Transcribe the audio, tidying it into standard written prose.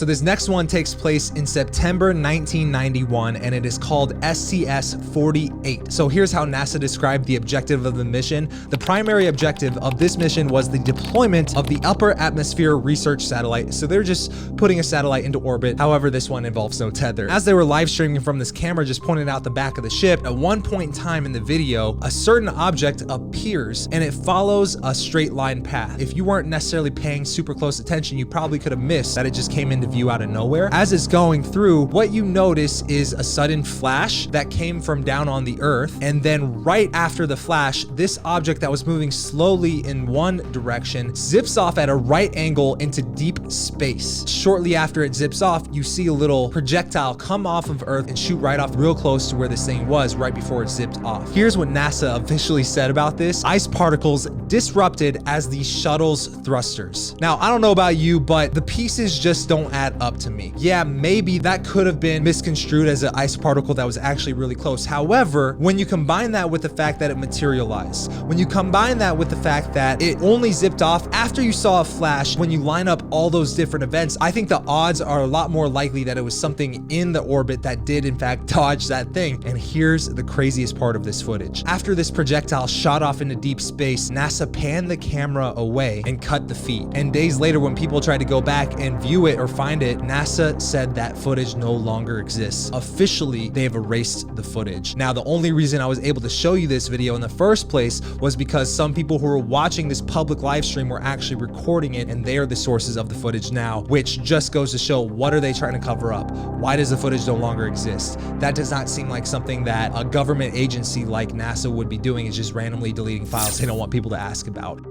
So this next one takes place in September 1991, and it is called STS-48. So here's how NASA described the objective of the mission. The primary objective of this mission was the deployment of the Upper Atmosphere Research Satellite. So they're just putting a satellite into orbit. However, this one involves no tether. As they were live streaming from this camera just pointed out the back of the ship, at one point in time in the video, a certain object appears and it follows a straight line path. If you weren't necessarily paying super close attention, you probably could have missed that it just came into view out of nowhere. As it's going through, what you notice is a sudden flash that came from down on the earth, and then right after the flash, this object that was moving slowly in one direction zips off at a right angle into deep space. Shortly after it zips off, you see a little projectile come off of Earth and shoot right off real close to where this thing was right before it zipped off. Here's what NASA officially said about this: ice particles disrupted as the shuttle's thrusters. Now, I don't know about you, but the pieces just don't add up to me. Yeah, maybe that could have been misconstrued as an ice particle that was actually really close. However, when you combine that with the fact that it materialized, when you combine that with the fact that it only zipped off after you saw a flash, when you line up all those different events, I think the odds are a lot more likely that it was something in the orbit that did in fact dodge that thing. And here's the craziest part of this footage. After this projectile shot off into deep space, NASA panned the camera away and cut the feed. And days later, when people tried to go back and view it or find it, NASA said that footage no longer exists. Officially, they have erased the footage. Now, the only reason I was able to show you this video in the first place was because some people who were watching this public live stream were actually recording it, and they are the sources of the footage now, which just goes to show, what are they trying to cover up? Why does the footage no longer exist? That does not seem like something that a government agency like NASA would be doing, is just randomly deleting files they don't want people to ask about.